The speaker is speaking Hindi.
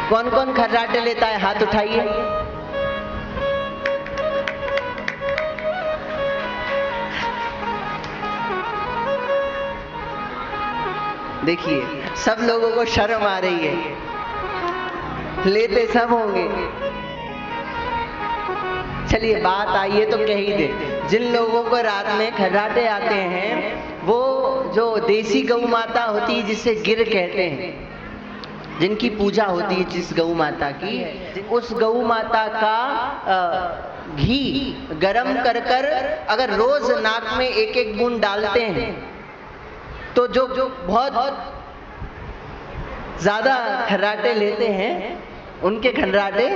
कौन कौन खर्राटे लेता है? हाथ उठाइए। देखिए, सब लोगों को शर्म आ रही है, लेते सब होंगे। चलिए, बात आइए तो कह ही दे। जिन लोगों को रात में खर्राटे आते हैं, वो जो देसी गौ माता होती है, जिसे गिर कहते हैं, जिनकी पूजा होती है जिस गौ माता की, उस गौ माता का घी गरम कर कर अगर रोज नाक में एक एक बूंद डालते हैं, तो जो बहुत ज्यादा खर्राटे लेते हैं, उनके खर्राटे